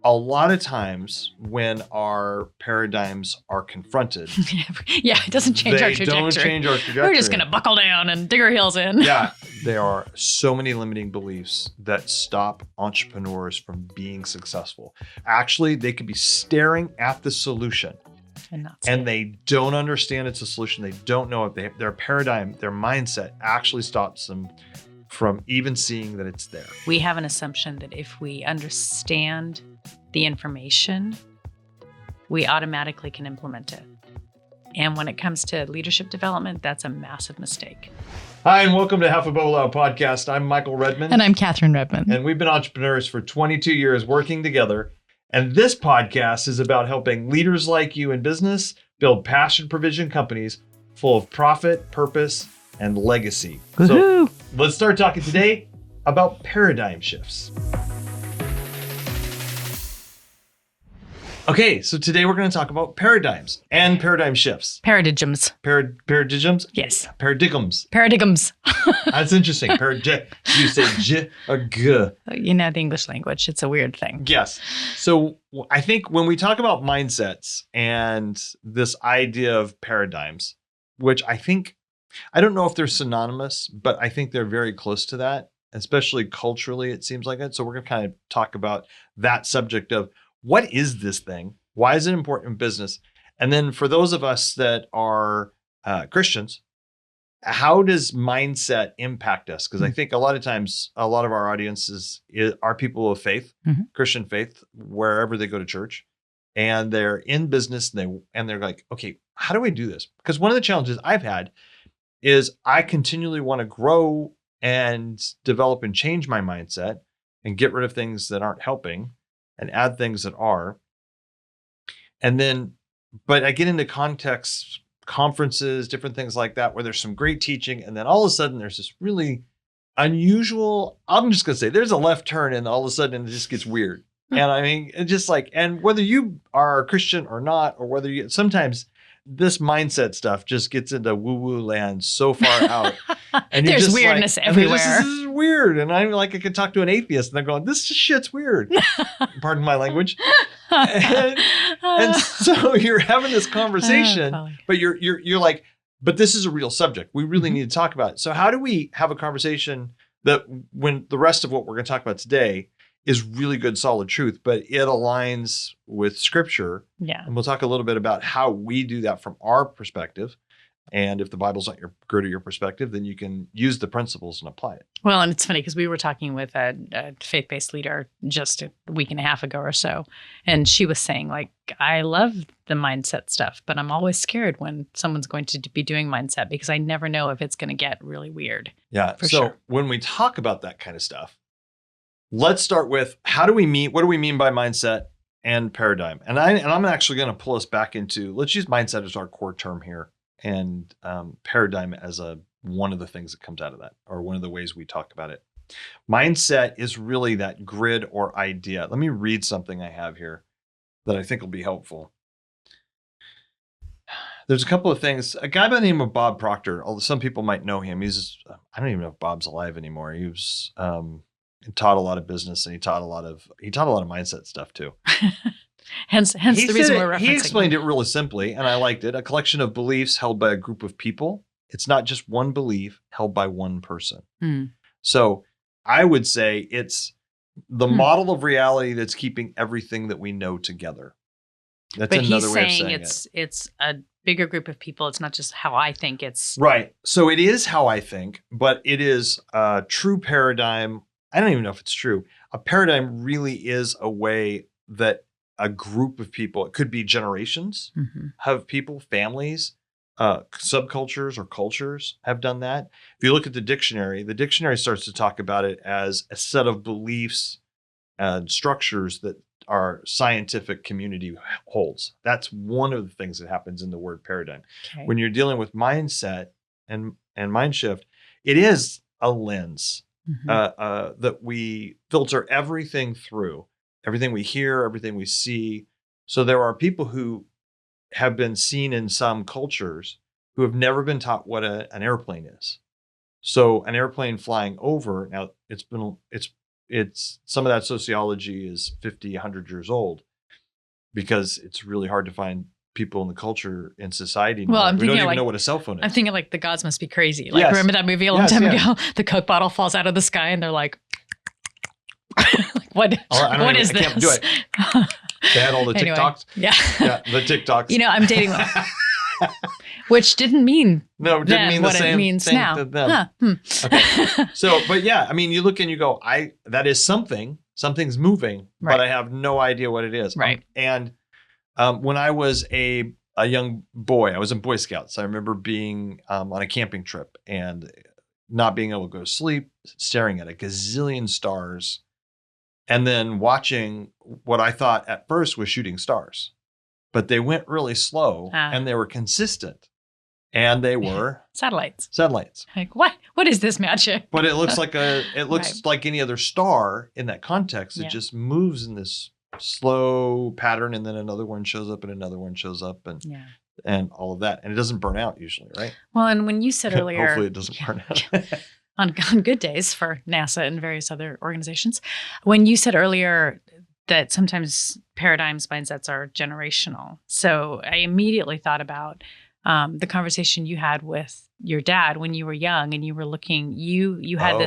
a lot of times when our paradigms are confronted, yeah, it doesn't change our they trajectory. don't change our trajectory. We're just going to buckle down and dig our heels in. Yeah, there are so many limiting beliefs that stop entrepreneurs from being successful. Actually, they could be staring at the solution and they don't understand it's a solution. They don't know it. Their paradigm, their mindset actually stops them from even seeing that it's there. We have an assumption that if we understand the information, we automatically can implement it. And when it comes to leadership development, that's a massive mistake. Hi, and welcome to Half a Bubble Out podcast. I'm Michael Redmond. And I'm Catherine Redmond. And we've been entrepreneurs for 22 years working together. And this podcast is about helping leaders like you in business build passion-provision companies full of profit, purpose, and legacy. Woo-hoo. So let's start talking today about paradigm shifts. Okay, so today we're going to talk about paradigms and paradigm shifts. Paradigms. Paradigms? Yes. Paradigms. Paradigms. That's interesting. Do you say j or g? You know, the English language, it's a weird thing. Yes. So I think when we talk about mindsets and this idea of paradigms, which I don't know if they're synonymous, but I think they're very close to that, especially culturally, it seems like it. So we're going to kind of talk about that subject of what is this thing? Why is it important in business? And then for those of us that are Christians, how does mindset impact us? Because I think a lot of times, a lot of our audiences are people of faith, Christian faith, wherever they go to church, and they're in business and they're like, okay, how do I do this? Because one of the challenges I've had is I continually want to grow and develop and change my mindset and get rid of things that aren't helping and add things that are. And then, but I get into contexts, conferences, different things like that, where there's some great teaching. And then all of a sudden there's this really unusual, I'm just going to say there's a left turn and all of a sudden it just gets weird. And I mean, it's just like, and whether you are a Christian or not, or whether you, sometimes this mindset stuff just gets into woo-woo land so far out. And there's weirdness everywhere. This is weird. And I'm like, I could talk to an atheist and they're going, this shit's weird. Pardon my language. And so you're having this conversation, but you're like, but this is a real subject. We really need to talk about it. So how do we have a conversation that when the rest of what we're going to talk about today is really good, solid truth, but it aligns with scripture. Yeah. And we'll talk a little bit about how we do that from our perspective. And if the Bible's not good at your perspective, then you can use the principles and apply it. Well, and it's funny because we were talking with a faith-based leader just a week and a half ago or so. And she was saying, like, I love the mindset stuff, but I'm always scared when someone's going to be doing mindset because I never know if it's going to get really weird. Yeah. So when we talk about that kind of stuff, let's start with what do we mean by mindset and paradigm? And I'm actually going to pull us back into, let's use mindset as our core term here and paradigm as one of the things that comes out of that, or one of the ways we talk about it. Mindset is really that grid or idea. Let me read something I have here that I think will be helpful. There's a couple of things. A guy by the name of Bob Proctor, although some people might know him, I don't even know if Bob's alive anymore. He was, he taught a lot of business and he taught a lot of mindset stuff too. hence the reason we're referencing. He explained it really simply, and I liked it. A collection of beliefs held by a group of people. It's not just one belief held by one person. So I would say it's the model of reality that's keeping everything that we know together. That's another way of saying it. It's a bigger group of people. It's not just how I think. It's right. So it is how I think, but it is a true paradigm. I don't even know if it's true. A paradigm really is a way that a group of people, it could be generations, have people, families, subcultures or cultures have done that. If you look at the dictionary starts to talk about it as a set of beliefs and structures that our scientific community holds. That's one of the things that happens in the word paradigm. Okay. When you're dealing with mindset and mind shift, it is a lens that we filter everything through. Everything we hear, everything we see. So there are people who have been seen in some cultures who have never been taught what an airplane is. So an airplane flying over, now it's it's some of that sociology is 50, 100 years old because it's really hard to find people in the culture in society anymore. Well, I'm We don't thinking even like know what a cell phone is. I'm thinking like the gods must be crazy. Like Yes. remember that movie a long Yes, time yes. ago? The Coke bottle falls out of the sky and they're like, like what? I don't What even- is I this? can't do it. They had all the Anyway, TikToks. yeah. Yeah, the TikToks. You know, I'm dating them, which didn't mean No, it didn't then mean the what same it means thing now. to them. Huh. Okay. So, but yeah, I mean, you look and you go, that is something's moving, Right. but I have no idea what it is. Right. And when I was a young boy, I was in Boy Scouts. I remember being on a camping trip and not being able to go to sleep, staring at a gazillion stars, and then watching what I thought at first was shooting stars, but they went really slow and they were consistent, and they were Satellites. Like what is this magic? But it looks like like any other star in that context. It Yeah. just moves in this slow pattern, and then another one shows up and another one shows up, and all of that, and it doesn't burn out usually, right? Well, and when you said earlier, Hopefully it doesn't burn out. on good days for NASA and various other organizations, when you said earlier that sometimes paradigms, mindsets are generational. So I immediately thought about the conversation you had with your dad when you were young and you were looking, you had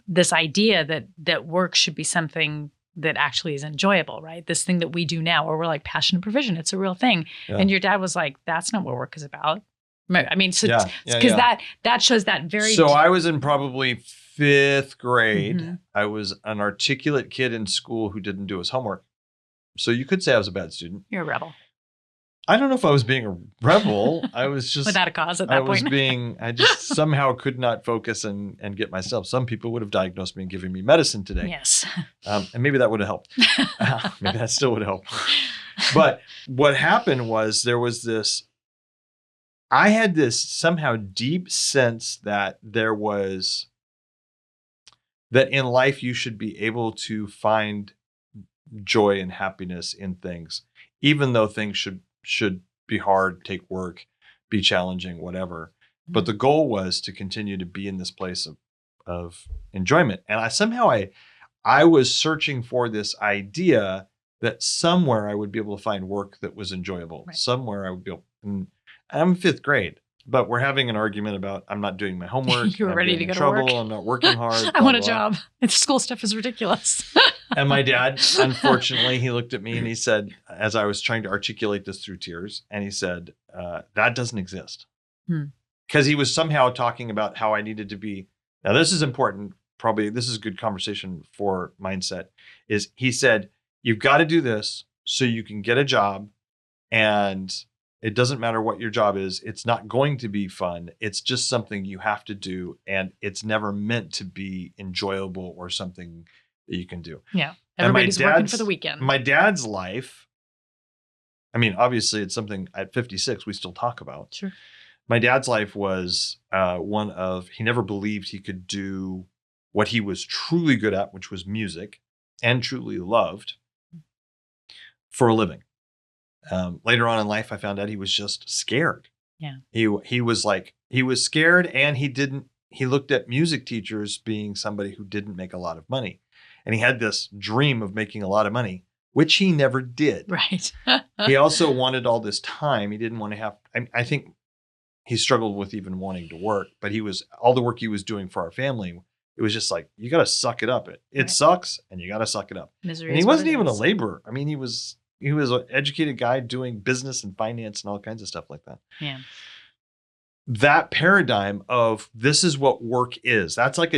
this idea that work should be something that actually is enjoyable, right? This thing that we do now, where we're like passion and provision, it's a real thing. Yeah. And your dad was like, that's not what work is about. I mean, so because yeah. that shows that very. So I was in probably 5th grade. Mhm. I was an articulate kid in school who didn't do his homework. So you could say I was a bad student. You're a rebel. I don't know if I was being a rebel. I was just Without a cause at that point. I just somehow could not focus and get myself. Some people would have diagnosed me and given me medicine today. Yes. And maybe that would have helped. Maybe that still would help. But what happened was I had this somehow deep sense that that in life you should be able to find joy and happiness in things, even though things should be hard, take work, be challenging, whatever. But the goal was to continue to be in this place of enjoyment. And I was searching for this idea that somewhere I would be able to find work that was enjoyable. Right. Somewhere I would be able, and I'm 5th grade, but we're having an argument about I'm not doing my homework. You were ready to go to work. trouble. I'm not working hard. I want a job. The school stuff is ridiculous. And my dad, unfortunately, he looked at me and he said, as I was trying to articulate this through tears, and he said, that doesn't exist. Because he was somehow talking about how I needed to be. Now, this is important. Probably this is a good conversation for mindset. Is he said, you've got to do this so you can get a job, and it doesn't matter what your job is. It's not going to be fun. It's just something you have to do, and it's never meant to be enjoyable or something that you can do. Yeah. Everybody's working for the weekend. My dad's life, I mean, obviously it's something at 56 we still talk about. Sure. My dad's life was one of, he never believed he could do what he was truly good at, which was music, and truly loved for a living. Later on in life, I found out he was just scared. Yeah. He was scared, and he looked at music teachers being somebody who didn't make a lot of money. And he had this dream of making a lot of money, which he never did. Right. He also wanted all this time. He didn't want to have, I think he struggled with even wanting to work, but all the work he was doing for our family, it was just like, you got to suck it up. It right. Sucks, and you got to suck it up. Misery and he wasn't even a laborer. I mean, he was an educated guy doing business and finance and all kinds of stuff like that. Yeah. That paradigm of this is what work is. That's like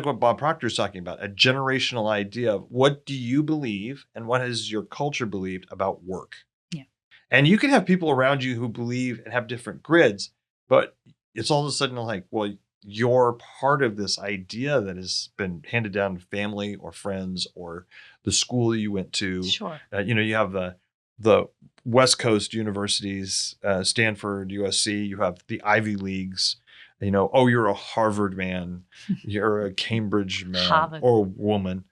what Bob Proctor's talking about, a generational idea of what do you believe and what has your culture believed about work. Yeah. And you can have people around you who believe and have different grids, but it's all of a sudden like, well, you're part of this idea that has been handed down to family or friends or the school you went to. Sure. You have the West Coast universities, Stanford, USC, you have the Ivy Leagues, you're a Harvard man, you're a Cambridge man Harvard. Or woman.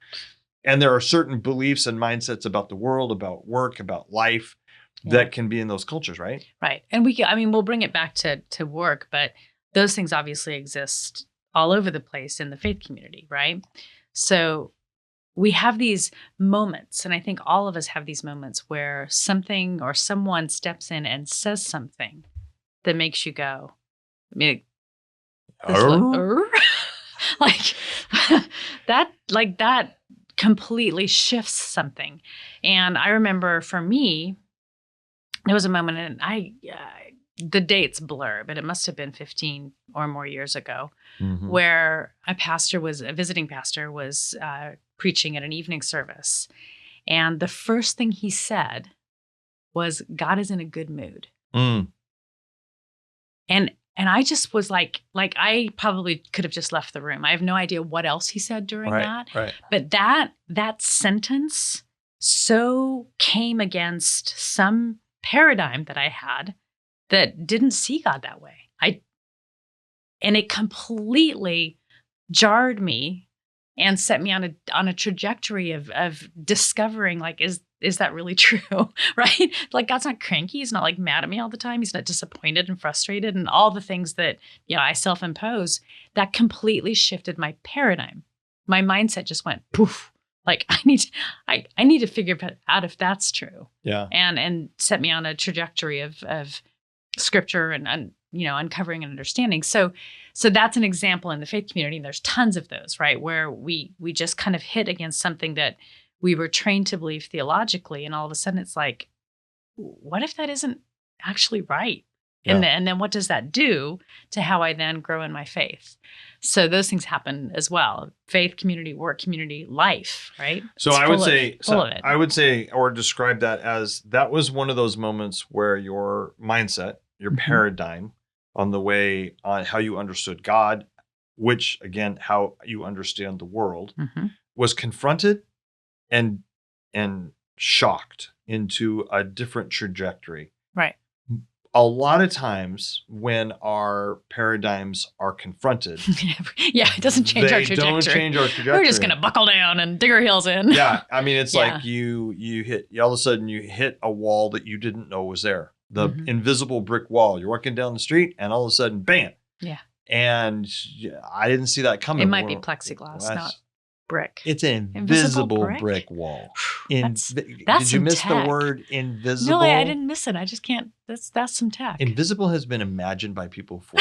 And there are certain beliefs and mindsets about the world, about work, about life that can be in those cultures, right? Right. And we'll bring it back to work, but those things obviously exist all over the place in the faith community, right? So we have these moments, and I think all of us have these moments where something or someone steps in and says something that makes you go, I mean, this like that completely shifts something. And I remember for me, there was a moment, and the dates blur, but it must have been 15 or more years ago, where a visiting pastor was preaching at an evening service. And the first thing he said was, God is in a good mood. And I just was like I probably could have just left the room. I have no idea what else he said during that. Right. But that sentence so came against some paradigm that I had that didn't see God that way. And it completely jarred me and set me on a trajectory of discovering, like, is that really true? Right? Like, God's not cranky. He's not like mad at me all the time. He's not disappointed and frustrated and all the things that, I self-impose. That completely shifted my paradigm. My mindset just went poof. Like, I need to figure out if that's true. Yeah. And set me on a trajectory of scripture and uncovering and understanding. So that's an example in the faith community. And there's tons of those, right? Where we just kind of hit against something that we were trained to believe theologically. And all of a sudden it's like, what if that isn't actually right? Yeah. And then what does that do to how I then grow in my faith? So those things happen as well. Faith community, work community, life, right? So It's I would full of it. I would say, or describe that as, that was one of those moments where your mindset, your paradigm on the way, on how you understood God, which again, how you understand the world, was confronted and shocked into a different trajectory. Right. A lot of times when our paradigms are confronted, it doesn't change our trajectory. They don't change our trajectory. We're just going to buckle down and dig our heels in. Yeah. I mean, it's like you hit, all of a sudden you hit a wall that you didn't know was there. The invisible brick wall. You're walking down the street and all of a sudden, bam. Yeah. And I didn't see that coming. It might be plexiglass, not brick. It's an invisible brick wall. That's did you miss tech. the word invisible? No, I didn't miss it. I just can't. That's some tech. Invisible has been imagined by people for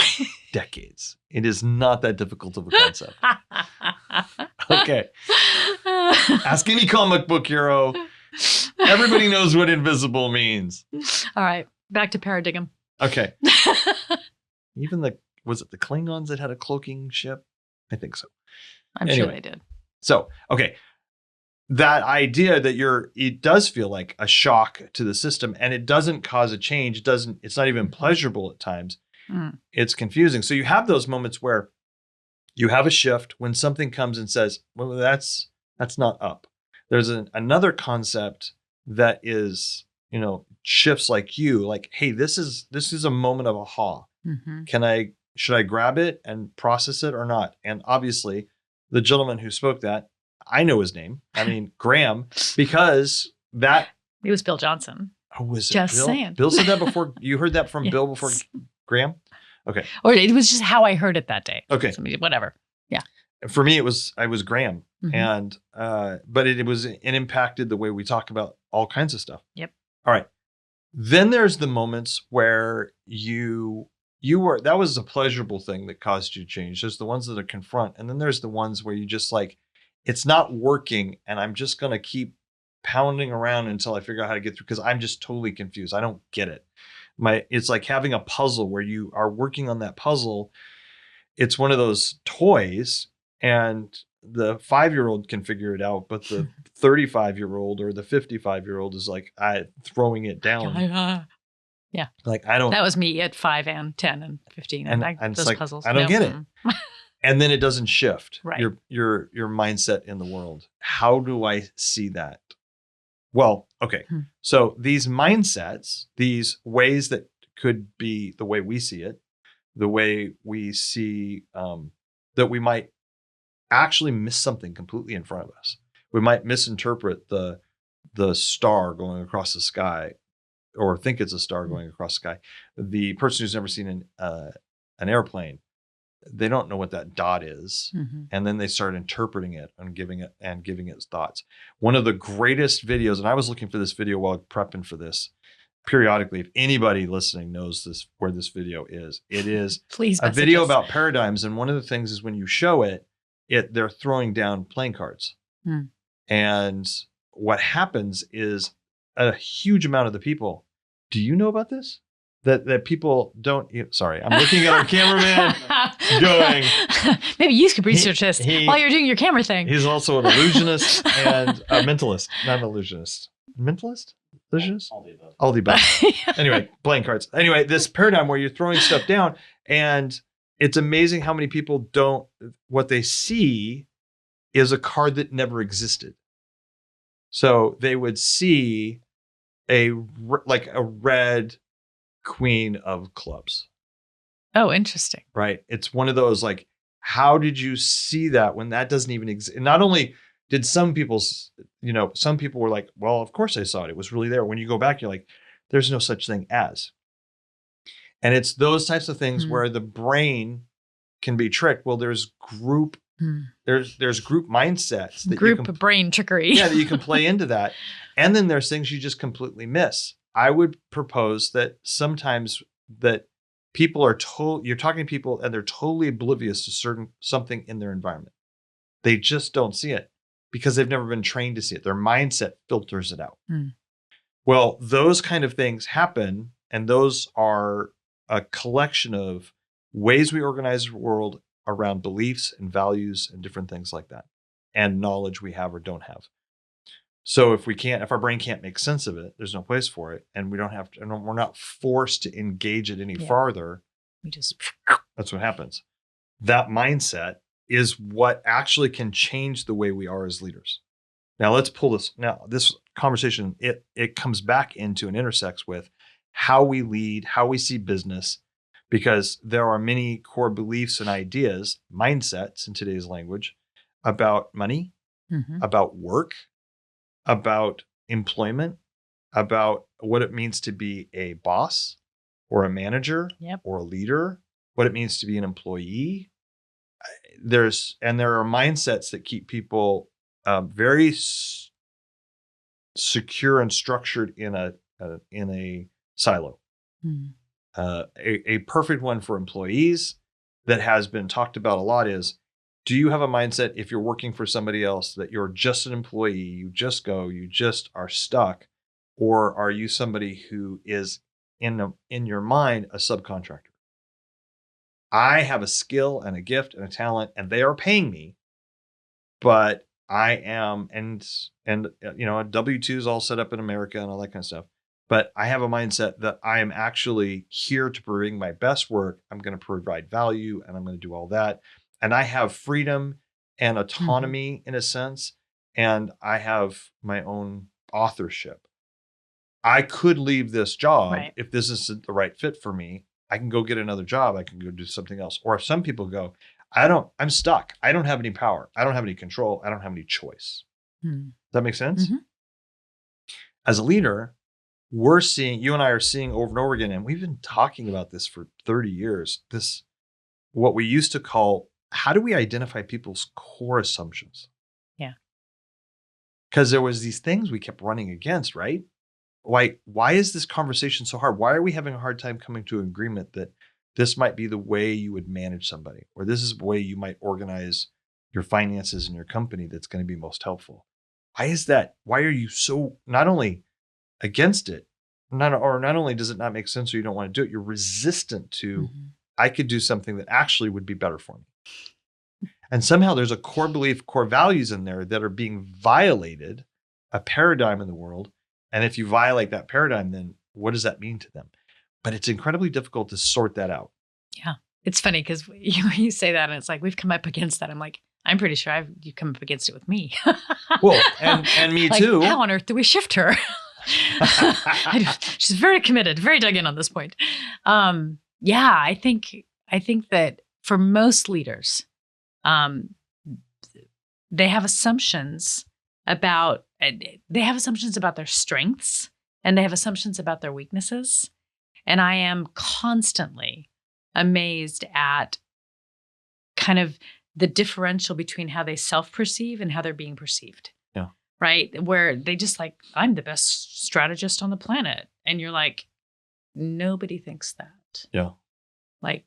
decades. It is not that difficult of a concept. Okay. Ask any comic book hero. Everybody knows what invisible means. All right. Back to paradigm. Okay. Even was it the Klingons that had a cloaking ship? I think so. I'm sure they did. So, okay. That idea that it does feel like a shock to the system, and it doesn't cause a change. It's not even pleasurable at times. It's confusing. So you have those moments where you have a shift when something comes and says, well, that's not up. There's another concept that is, shifts like, hey, this is a moment of aha. Should I grab it and process it or not? And obviously the gentleman who spoke that, I know his name. I mean, Graham, because it was Bill Johnson. Oh, was it just Bill? Saying. Bill said that before. You heard that from Bill before Graham? Okay. Or it was just how I heard it that day. Okay. Whatever. Yeah. For me, I was Graham. And, but it impacted the way we talk about all kinds of stuff. Yep. All right. Then there's the moments where that was a pleasurable thing that caused you to change. There's the ones that are confront. And then there's the ones where you just like, it's not working and I'm just going to keep pounding around until I figure out how to get through, because I'm just totally confused. I don't get it. It's like having a puzzle where you are working on that puzzle. It's one of those toys and the 5-year-old can figure it out, but the 35-year-old or the 55-year-old is like throwing it down. Yeah. Like, I don't. That was me at 5 and 10 and 15. And those it's like, puzzles. I don't get it. And then it doesn't shift your mindset in the world. How do I see that? Well, okay. So these mindsets, these ways that could be the way we see it, the way we see that we might actually miss something completely in front of us. We might misinterpret the star going across the sky, or think it's a star going across the sky. The person who's never seen an airplane, they don't know what that dot is. Mhm. And then they start interpreting it and giving it thoughts. One of the greatest videos, and I was looking for this video while prepping for this periodically. If anybody listening knows this, where this video is, it is Please a message video us. about paradigms. And one of the things is when you show it, they're throwing down playing cards. Hmm. And what happens is a huge amount of the people, do you know about this? That people don't, sorry, I'm looking at our cameraman going. Maybe you could research this while you're doing your camera thing. He's also an illusionist and a mentalist, not an illusionist. Mentalist? Illusionist? All the above. Anyway, playing cards. Anyway, this paradigm where you're throwing stuff down, and it's amazing how many people don't, what they see is a card that never existed. So they would see a red queen of clubs. Oh, interesting. Right. It's one of those like, how did you see that when that doesn't even exist? Not only did some people were like, well, of course I saw it. It was really there. When you go back, you're like, there's no such thing as. And it's those types of things where the brain can be tricked. Well, there's group there's group mindsets that brain trickery. Yeah, that you can play into that. And then there's things you just completely miss. I would propose that sometimes that people are you're talking to people and they're totally oblivious to something in their environment. They just don't see it because they've never been trained to see it. Their mindset filters it out. Well, those kind of things happen, and those are a collection of ways we organize the world around beliefs and values and different things like that, and knowledge we have or don't have. So if our brain can't make sense of it, there's no place for it, and we don't have to, and we're not forced to engage it any farther. That's what happens. That mindset is what actually can change the way we are as leaders. Now let's pull this. Now this conversation, it comes back into and intersects with how we lead, how we see business, because there are many core beliefs and ideas, mindsets in today's language, about money, about work, about employment, about what it means to be a boss or a manager or a leader, what it means to be an employee. There are mindsets that keep people very secure and structured in a silo. A perfect one for employees that has been talked about a lot is, do you have a mindset if you're working for somebody else that you're just an employee, you just are stuck, or are you somebody who is in your mind a subcontractor? I have a skill and a gift and a talent, and they are paying me, but I am and a W-2 is all set up in America and all that kind of stuff. But I have a mindset that I am actually here to bring my best work. I'm going to provide value, and I'm going to do all that. And I have freedom and autonomy in a sense, and I have my own authorship. I could leave this job if this isn't the right fit for me. I can go get another job. I can go do something else. Or if some people go, I'm stuck. I don't have any power. I don't have any control. I don't have any choice. Does that make sense? As a leader, you and I are seeing over and over again, and we've been talking about this for 30 years, what we used to call, how do we identify people's core assumptions? Yeah. Because there was these things we kept running against, right? Why is this conversation so hard? Why are we having a hard time coming to an agreement that this might be the way you would manage somebody, or this is the way you might organize your finances in your company that's going to be most helpful? Why is that? Why are you so not only against it, not only does it not make sense or you don't want to do it, you're resistant to, I could do something that actually would be better for me. And somehow there's a core belief, core values in there that are being violated, a paradigm in the world. And if you violate that paradigm, then what does that mean to them? But it's incredibly difficult to sort that out. Yeah. It's funny because you say that and it's like, we've come up against that. I'm like, I'm pretty sure you've come up against it with me. Well, and me too. How on earth do we shift her? She's very committed, very dug in on this point. Yeah, I think that for most leaders, they have assumptions about their strengths, and they have assumptions about their weaknesses. And I am constantly amazed at kind of the differential between how they self-perceive and how they're being perceived. Yeah. Right? Where they just like, I'm the best strategist on the planet. And you're like, nobody thinks that. Yeah. Like,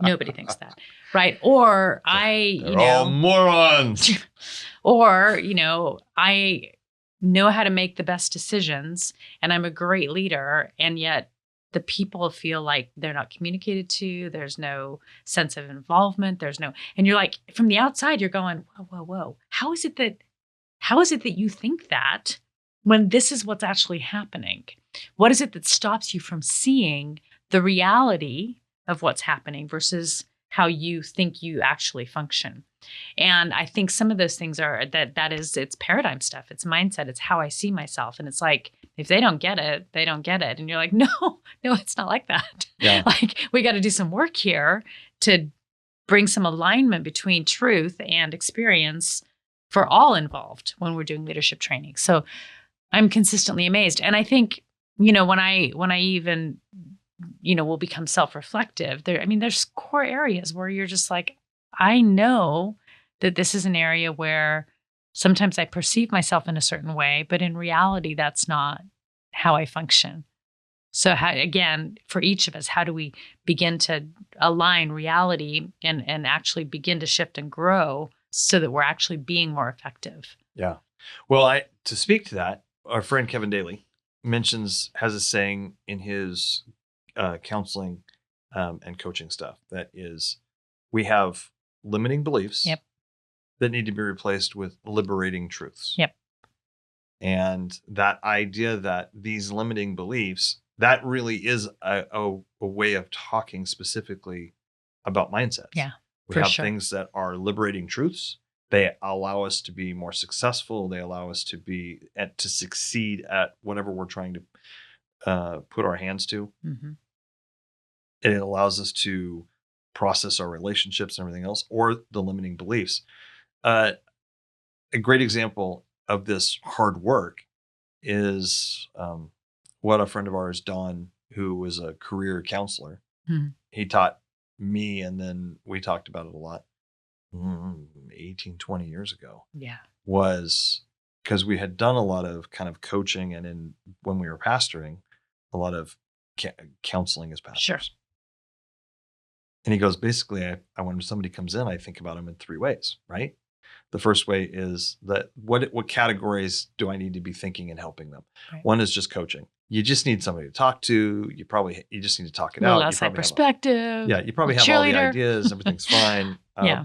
nobody thinks that. Right. Or They're all morons. or, I know how to make the best decisions and I'm a great leader. And yet the people feel like they're not communicated to. There's no sense of involvement. And you're like, from the outside, you're going, whoa. How is it that you think that when this is what's actually happening? What is it that stops you from seeing the reality of what's happening versus how you think you actually function? And I think some of those things are it's paradigm stuff. It's mindset. It's how I see myself. And it's like, if they don't get it, they don't get it. And you're like, no, it's not like that. Yeah. Like, we got to do some work here to bring some alignment between truth and experience for all involved when we're doing leadership training. So I'm consistently amazed. And I think, when I even, will become self-reflective, there's core areas where you're just like, I know that this is an area where sometimes I perceive myself in a certain way, but in reality, that's not how I function. So again, for each of us, how do we begin to align reality and actually begin to shift and grow so that we're actually being more effective? Yeah. Well, to speak to that, our friend Kevin Daly has a saying in his counseling and coaching stuff that is, we have limiting beliefs that need to be replaced with liberating truths. Yep. And that idea that these limiting beliefs, that really is a way of talking specifically about mindsets. Yeah. We have things that are liberating truths. They allow us to be more successful. They allow us to succeed at whatever we're trying to put our hands to. Mm-hmm. And it allows us to process our relationships and everything else, or the limiting beliefs. A great example of this hard work is what a friend of ours, Don, who was a career counselor, he taught me, and then we talked about it a lot 18, 20 years ago. Yeah. Was because we had done a lot of kind of coaching, and when we were pastoring, a lot of counseling as pastors. Sure. And he goes, basically, when somebody comes in, I think about them in three ways, right? The first way is that what categories do I need to be thinking and helping them? Right. One is just coaching. You just need somebody to talk to. You just need to talk it out. Outside perspective. You probably have all the ideas. Everything's fine.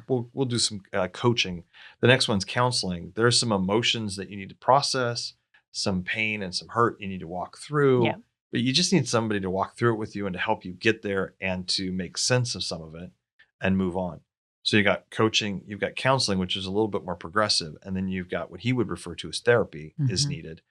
We'll do some coaching. The next one's counseling. There's some emotions that you need to process, some pain and some hurt you need to walk through. Yeah. But you just need somebody to walk through it with you and to help you get there and to make sense of some of it and move on. So you got coaching, you've got counseling, which is a little bit more progressive. And then you've got what he would refer to as therapy is needed.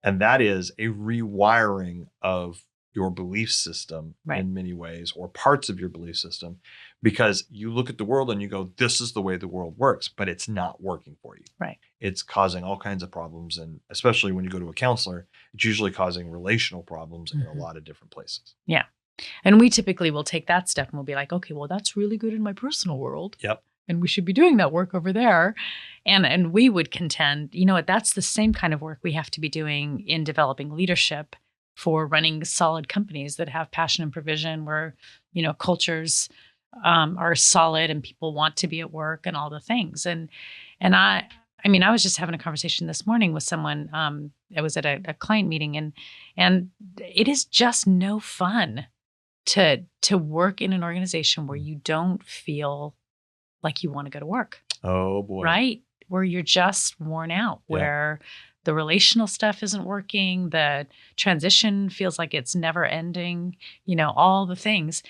And that is a rewiring of your belief system in many ways, or parts of your belief system, because you look at the world and you go, this is the way the world works, but it's not working for you. Right. It's causing all kinds of problems. And especially when you go to a counselor, it's usually causing relational problems in a lot of different places. Yeah. And we typically will take that step and we'll be like, okay, well, that's really good in my personal world. Yep. And we should be doing that work over there. And we would contend, that's the same kind of work we have to be doing in developing leadership for running solid companies that have passion and provision, where, cultures are solid and people want to be at work and all the things. And I was just having a conversation this morning with someone. I was at a client meeting, and it is just no fun to work in an organization where you don't feel like you want to go to work. Oh boy. Right? Where you're just worn out, where the relational stuff isn't working, the transition feels like it's never ending, all the things.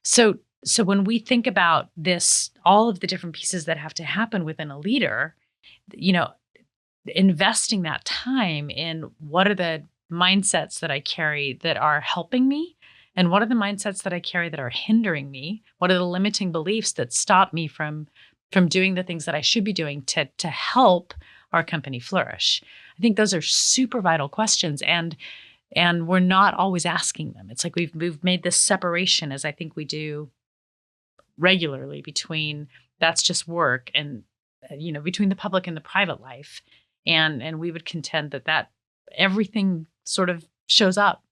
So when we think about this, all of the different pieces that have to happen within a leader, investing that time in what are the mindsets that I carry that are helping me, and what are the mindsets that I carry that are hindering me? What are the limiting beliefs that stop me from doing the things that I should be doing to help our company flourish? I think those are super vital questions, and we're not always asking them. It's like we've made this separation, as I think we do regularly between that's just work and, between the public and the private life. And we would contend that everything sort of shows up.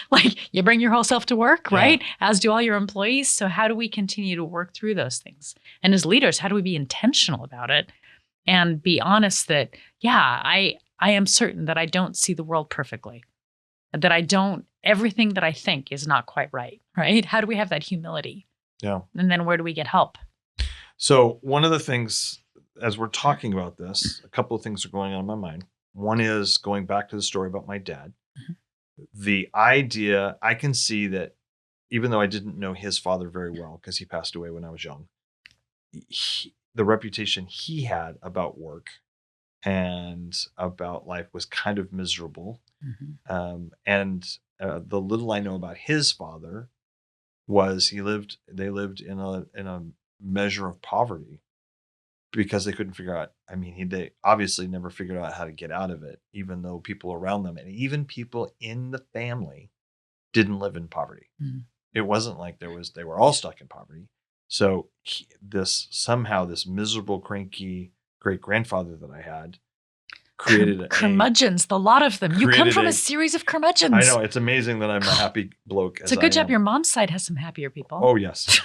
Like you bring your whole self to work, right? As do all your employees. So how do we continue to work through those things? And as leaders, how do we be intentional about it and be honest that, I am certain that I don't see the world perfectly, that everything that I think is not quite right? How do we have that humility? Yeah. And then where do we get help? So one of the things, as we're talking about this, a couple of things are going on in my mind. One is going back to the story about my dad. Mm-hmm. The idea, I can see that even though I didn't know his father very well because he passed away when I was young, the reputation he had about work and about life was kind of miserable. Mm-hmm. The little I know about his father was they lived in a measure of poverty because they couldn't figure out. I mean, they obviously never figured out how to get out of it, even though people around them and even people in the family didn't live in poverty. Mm-hmm. It wasn't like they were all stuck in poverty. So this miserable, cranky great grandfather that I had created curmudgeons, the lot of them. You come from a series of curmudgeons. I know, it's amazing that I'm a happy bloke. It's a good job. Your mom's side has some happier people. Oh yes.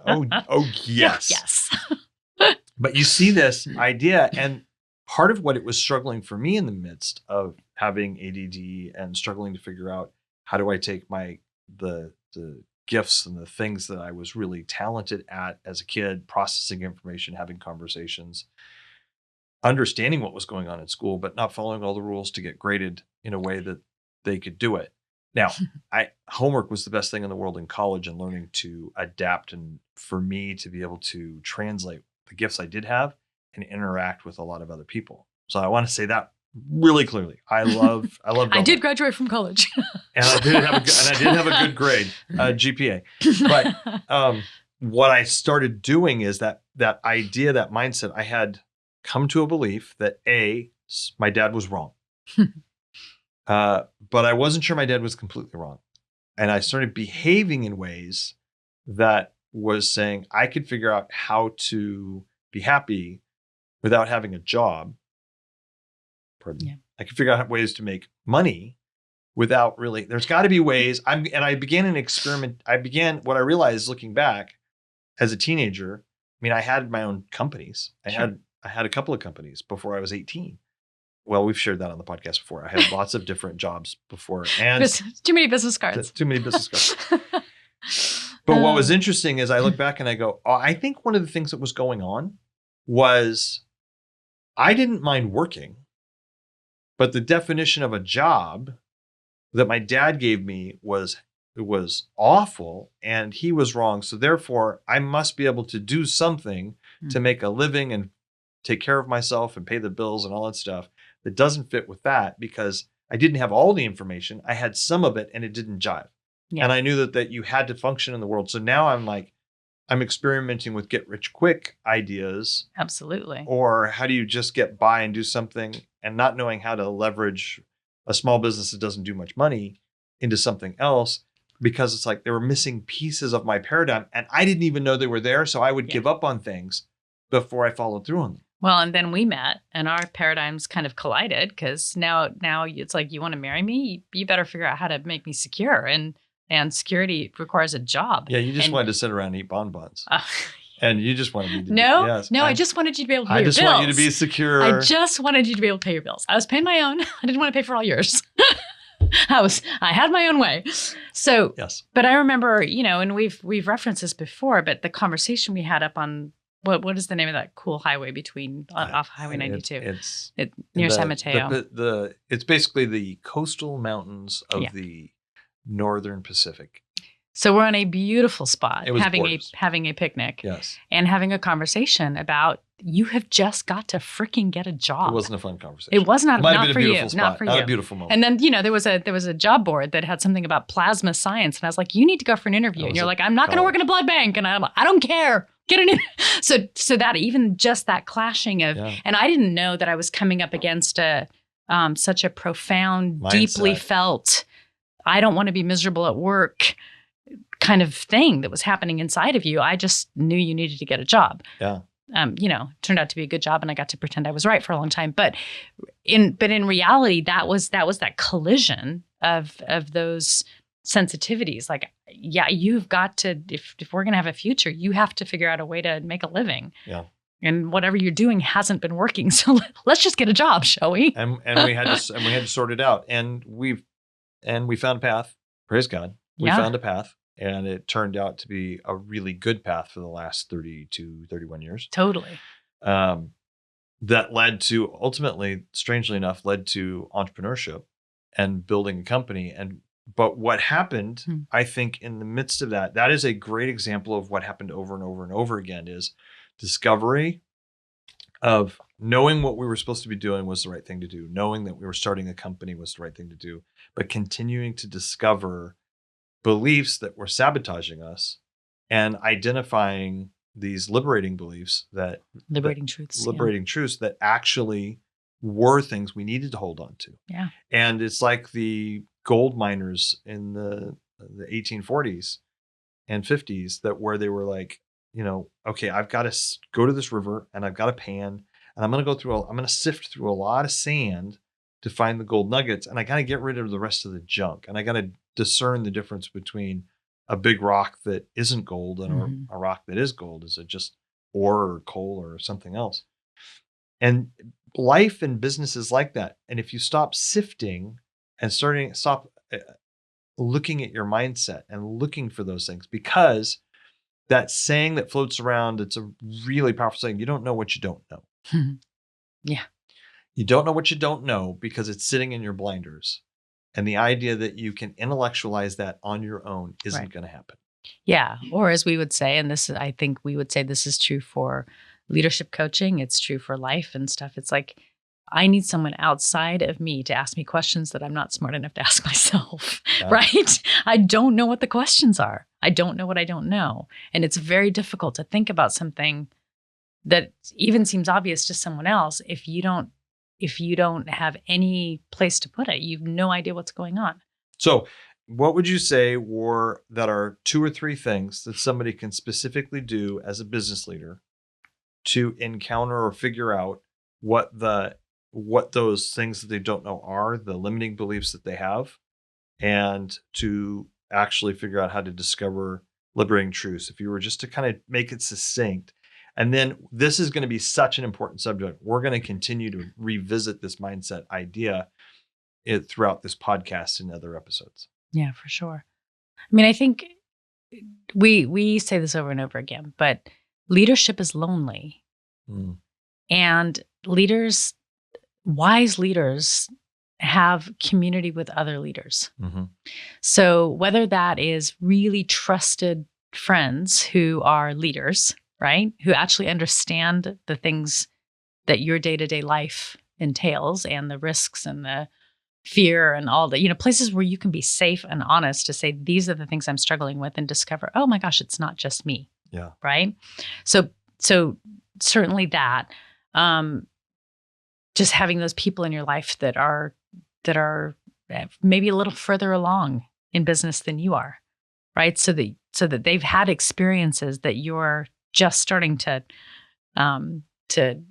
oh yes. Yes. But you see this idea, and part of what it was struggling for me in the midst of having ADD and struggling to figure out how do I take the gifts and the things that I was really talented at as a kid, processing information, having conversations, understanding what was going on in school, but not following all the rules to get graded in a way that they could do it. Now, homework was the best thing in the world in college and learning to adapt, and for me to be able to translate the gifts I did have and interact with a lot of other people. So I want to say that really clearly. I love. I did graduate from college, and I did have a good grade, GPA. But what I started doing is that idea, that mindset. I had come to a belief that my dad was wrong, but I wasn't sure my dad was completely wrong, and I started behaving in ways that was saying I could figure out how to be happy without having a job. Yeah. I could figure out ways to make money without really, there's got to be ways. I began an experiment. What I realized looking back as a teenager, I mean, I had my own companies. I had a couple of companies before I was 18. Well, we've shared that on the podcast before. I had lots of different jobs before. And too many business cards. Too many business cards. But what was interesting is I look back and I go, I think one of the things that was going on was I didn't mind working, but the definition of a job that my dad gave me was awful and he was wrong. So therefore I must be able to do something to make a living and take care of myself and pay the bills and all that stuff that doesn't fit with that, because I didn't have all the information. I had some of it and it didn't jive. Yeah. And I knew that you had to function in the world. So now I'm experimenting with get rich quick ideas. Absolutely. Or how do you just get by and do something, and not knowing how to leverage a small business that doesn't do much money into something else, because it's like they were missing pieces of my paradigm and I didn't even know they were there. So I would give up on things before I followed through on them. Well, and then we met and our paradigms kind of collided, because now it's like, you want to marry me? You better figure out how to make me secure. And security requires a job. Yeah, you just wanted to sit around and eat bonbons. And you just wanted me to I just wanted you to be able to pay your bills. I just want you to be secure. I just wanted you to be able to pay your bills. I was paying my own. I didn't want to pay for all yours. I had my own way. So, yes. But I remember, and we've referenced this before, but the conversation we had up on what is the name of that cool highway off Highway 92? It's near San Mateo. It's basically the coastal mountains of the Northern Pacific. So we're on a beautiful spot, having a picnic, yes, and having a conversation about, you have just got to freaking get a job. It wasn't a fun conversation. It was not. Not for you. Spot. Not for you. Not a beautiful moment. And then there was a job board that had something about plasma science, and I was like, you need to go for an interview. And you're like, I'm not going to work in a blood bank, and I'm like, I don't care. Get an interview. So that even just that clashing of, and I didn't know that I was coming up against such a profound, mindset. Deeply felt, I don't want to be miserable at work kind of thing that was happening inside of you. I just knew you needed to get a job. Yeah. Turned out to be a good job, and I got to pretend I was right for a long time. But in reality, that was that collision of those sensitivities. Like, yeah, you've got to, if we're going to have a future, you have to figure out a way to make a living. Yeah. And whatever you're doing hasn't been working. So let's just get a job, shall we? And we had to sort it out. And we found a path. Praise God. We found a path. And it turned out to be a really good path for the last 32, 31 years. Totally. That led to, ultimately, strangely enough, led to entrepreneurship and building a company. But what happened, I think, in the midst of that is a great example of what happened over and over and over again, is discovery of knowing what we were supposed to be doing was the right thing to do, knowing that we were starting a company was the right thing to do, but continuing to discover beliefs that were sabotaging us and identifying these liberating beliefs liberating truths that actually were things we needed to hold on to. Yeah. And it's like the gold miners in the 1840s and 50s where they were like, okay, I've got to go to this river and I've got a pan and I'm going to sift through a lot of sand to find the gold nuggets, and I got to get rid of the rest of the junk, and I got to discern the difference between a big rock that isn't gold and a rock that is gold. Is it just ore or coal or something else? And life and business is like that. And if you stop sifting and stop looking at your mindset and looking for those things, because that saying that floats around, it's a really powerful saying. You don't know what you don't know. Yeah. You don't know what you don't know because it's sitting in your blinders. And the idea that you can intellectualize that on your own isn't going to happen. Yeah. Or as we would say, and I think we would say this is true for leadership coaching. It's true for life and stuff. It's like, I need someone outside of me to ask me questions that I'm not smart enough to ask myself, right? I don't know what the questions are. I don't know what I don't know. And it's very difficult to think about something that even seems obvious to someone else if you don't have any place to put it. You have no idea what's going on. So what would you say that are 2 or 3 things that somebody can specifically do as a business leader to encounter or figure out what those things that they don't know are, the limiting beliefs that they have, and to actually figure out how to discover liberating truths? If you were just to kind of make it succinct. And then this is going to be such an important subject. We're going to continue to revisit this mindset idea throughout this podcast and other episodes. Yeah, for sure. I mean, I think we say this over and over again, but leadership is lonely. And wise leaders have community with other leaders. So whether that is really trusted friends who are leaders, right? Who actually understand the things that your day-to-day life entails and the risks and the fear and all the, places where you can be safe and honest to say, these are the things I'm struggling with, and discover, oh my gosh, it's not just me. Yeah. Right. So certainly that, just having those people in your life that are maybe a little further along in business than you are, right? So that they've had experiences that you're just starting to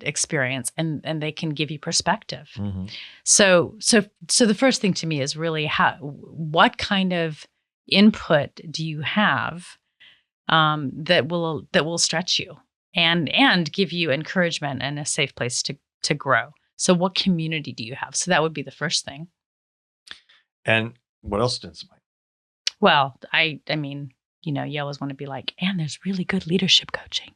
experience, and they can give you perspective. So the first thing to me is really what kind of input do you have that will stretch you and give you encouragement and a safe place to grow. So what community do you have? So that would be the first thing. And what else did it mind? Well, I mean, you always want to be like, and there's really good leadership coaching.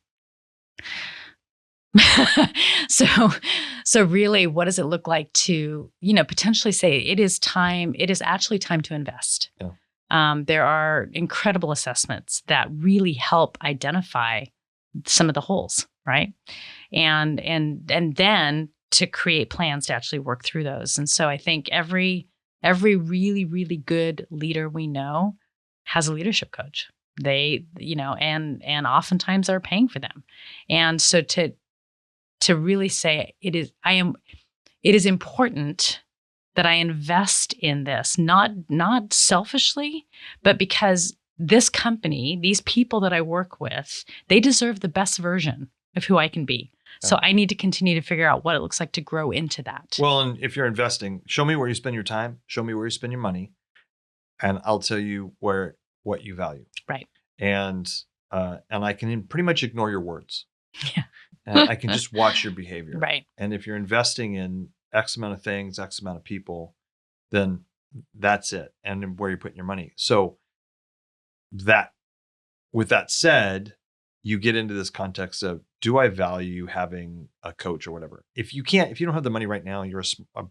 So really, what does it look like to, potentially say it is actually time to invest. Yeah. There are incredible assessments that really help identify some of the holes, right? And then to create plans to actually work through those. And so I think every really, really good leader we know has a leadership coach. They, and oftentimes are paying for them. And so to really say it is important that I invest in this, not selfishly, but because this company, these people that I work with, they deserve the best version of who I can be. So I need to continue to figure out what it looks like to grow into that. Well, and if you're investing, show me where you spend your time, show me where you spend your money, and I'll tell you what you value. Right. And I can pretty much ignore your words. Yeah. And I can just watch your behavior. Right. And if you're investing in X amount of things, X amount of people, then that's it. And where you're putting your money. So with that said, you get into this context of, do I value having a coach or whatever? If you don't have the money right now, you're a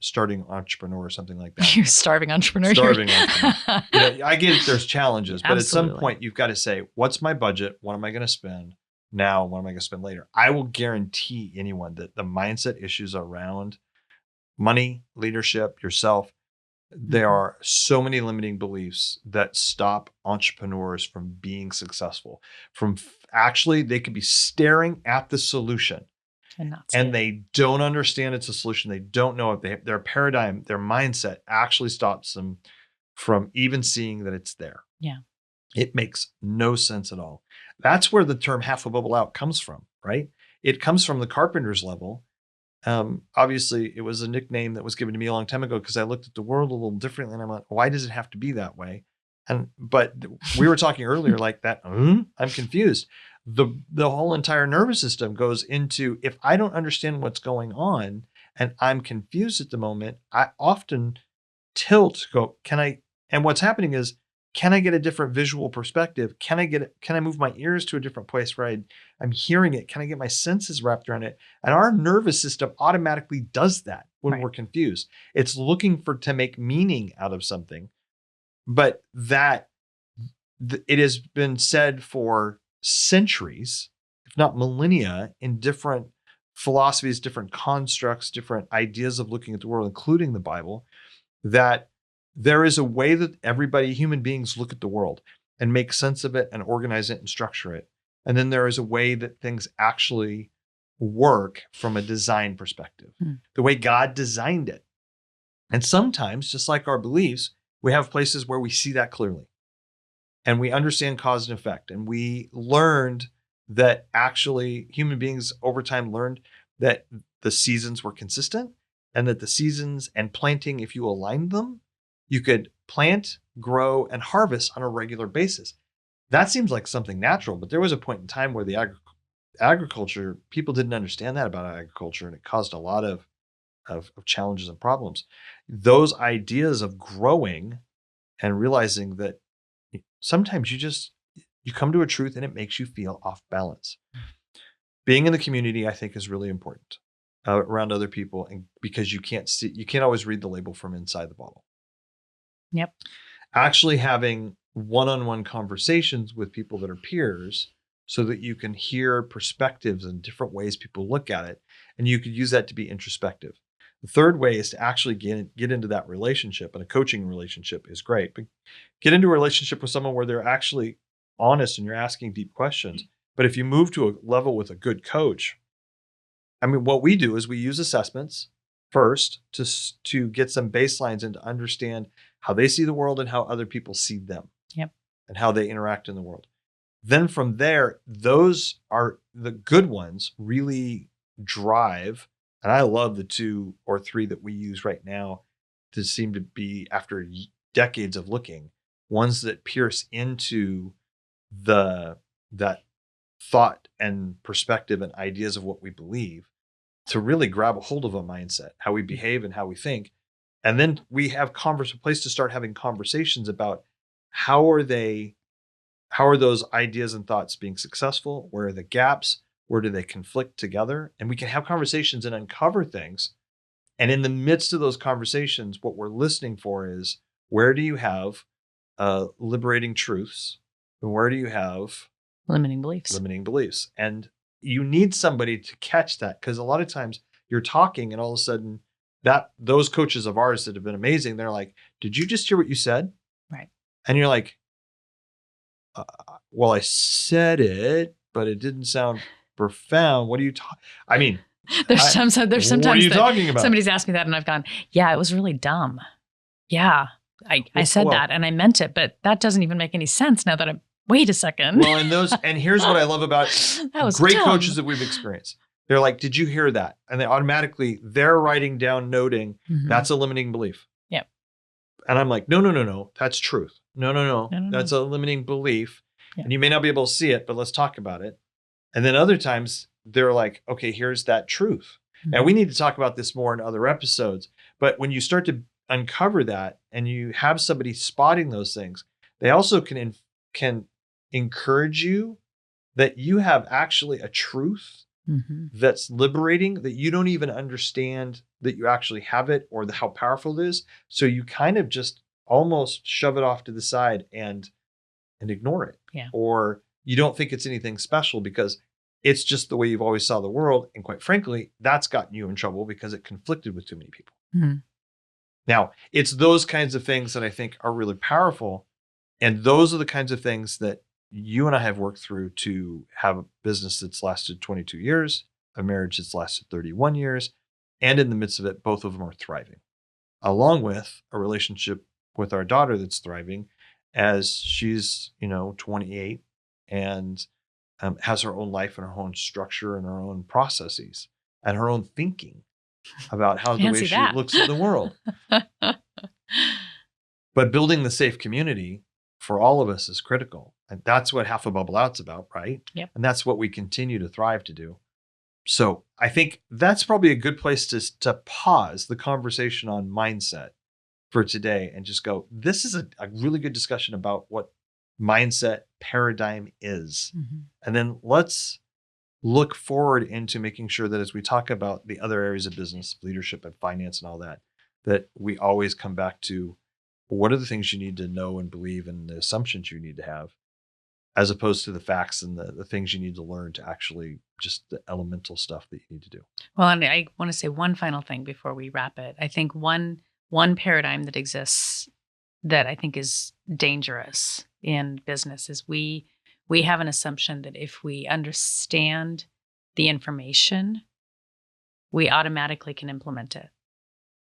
starting entrepreneur or something like that. You're a starving entrepreneur. Starving entrepreneur. I get it. There's challenges, but Absolutely. at some point you've got to say, what's my budget? What am I going to spend now? What am I going to spend later? I will guarantee anyone that the mindset issues around money, leadership, yourself, there are so many limiting beliefs that stop entrepreneurs from being successful. Actually, they could be staring at the solution and they don't understand it's a solution. They don't know if their paradigm, their mindset actually stops them from even seeing that it's there. Yeah. It makes no sense at all. That's where the term half a bubble out comes from, right? It comes from the carpenter's level. Obviously, it was a nickname that was given to me a long time ago because I looked at the world a little differently, and I'm like, why does it have to be that way? But we were talking earlier like that. I'm confused. The whole entire nervous system goes into, if I don't understand what's going on and I'm confused at the moment, I often tilt, go, and what's happening is, can I get a different visual perspective? Can I move my ears to a different place where I'm hearing it? Can I get my senses wrapped around it? And our nervous system automatically does that when we're confused. It's looking to make meaning out of something. But it has been said for centuries, if not millennia, in different philosophies, different constructs, different ideas of looking at the world, including the Bible, that there is a way that human beings look at the world and make sense of it and organize it and structure it. And then there is a way that things actually work from a design perspective, the way God designed it. And sometimes, just like our beliefs, we have places where we see that clearly and we understand cause and effect. And we learned that actually human beings over time learned that the seasons were consistent and that the seasons and planting, if you aligned them, you could plant, grow, and harvest on a regular basis. That seems like something natural, but there was a point in time where the agriculture, people didn't understand that about agriculture, and it caused a lot of challenges and problems. Those ideas of growing and realizing that sometimes you come to a truth and it makes you feel off balance. Being in the community, I think, is really important around other people, and because you can't always read the label from inside the bottle. Yep. Actually having one-on-one conversations with people that are peers so that you can hear perspectives and different ways people look at it. And you could use that to be introspective. The third way is to actually get into that relationship, and a coaching relationship is great, but get into a relationship with someone where they're actually honest and you're asking deep questions. But if you move to a level with a good coach, I mean, what we do is we use assessments first to get some baselines and to understand how they see the world and how other people see them. Yep. And how they interact in the world. Then from there, those are the good ones really drive. And I love the 2 or 3 that we use right now to seem to be, after decades of looking, ones that pierce into that thought and perspective and ideas of what we believe, to really grab a hold of a mindset, how we behave and how we think. And then we have a place to start having conversations about how are those ideas and thoughts being successful? Where are the gaps? Where do they conflict together? And we can have conversations and uncover things. And in the midst of those conversations, what we're listening for is, where do you have liberating truths? And where do you have limiting beliefs? And you need somebody to catch that, because a lot of times you're talking and all of a sudden those coaches of ours that have been amazing, they're like, did you just hear what you said? Right. And you're like, well, I said it, but it didn't sound profound. What are you talking? I mean, there's sometimes what are you talking about? Somebody's asked me that and I've gone, yeah, it was really dumb. Yeah. I said well- that and I meant it, but that doesn't even make any sense now that I'm, wait a second. Well, and here's what I love about That was great dumb. coaches that we've experienced. They're like, did you hear that? And they're writing down, noting, Mhm. that's a limiting belief. Yep. And I'm like, no, that's truth. No, No. that's a limiting belief. Yeah. And you may not be able to see it, but let's talk about it. And then other times they're like, okay, here's that truth. Now we need to talk about this more in other episodes. But when you start to uncover that and you have somebody spotting those things, they also can encourage you that you have actually a truth Mhm. that's liberating, that you don't even understand that you actually have it or how powerful it is. So you kind of just almost shove it off to the side and ignore it. Yeah. Or you don't think it's anything special because it's just the way you've always saw the world. And quite frankly, that's gotten you in trouble because it conflicted with too many people. Mhm. Now, it's those kinds of things that I think are really powerful. And those are the kinds of things that you and I have worked through to have a business that's lasted 22 years, a marriage that's lasted 31 years. And in the midst of it, both of them are thriving, along with a relationship with our daughter that's thriving as she's, 28 and has her own life and her own structure and her own processes and her own thinking about how the way Fancy she that. looks at the world. But building the safe community for all of us is critical. And that's what Half a Bubble Out's about, right? Yep. And that's what we continue to thrive to do. So I think that's probably a good place to pause the conversation on mindset for today and just go, this is a really good discussion about what mindset paradigm is. Mhm. And then let's look forward into making sure that as we talk about the other areas of business, leadership and finance and all that, that we always come back to what are the things you need to know and believe and the assumptions you need to have, as opposed to the facts and the things you need to learn to actually just the elemental stuff that you need to do. Well, and I want to say one final thing before we wrap it. I think one paradigm that exists that I think is dangerous in business is we have an assumption that if we understand the information, we automatically can implement it.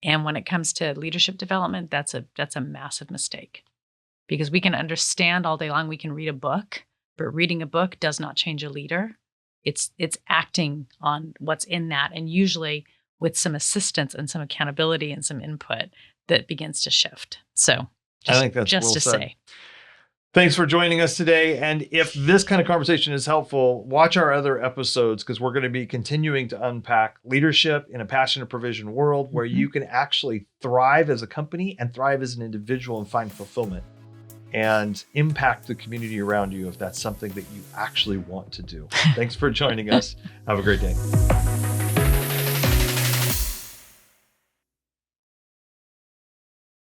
And when it comes to leadership development, that's a massive mistake. Because we can understand all day long, we can read a book, but reading a book does not change a leader. It's acting on what's in that, and usually with some assistance and some accountability and some input that begins to shift. So I think that's just well to said. say. Thanks for joining us today. And if this kind of conversation is helpful, watch our other episodes because we're going to be continuing to unpack leadership in a passionate provision world where you can actually thrive as a company and thrive as an individual and find fulfillment and impact the community around you if that's something that you actually want to do. Thanks for joining us. Have a great day.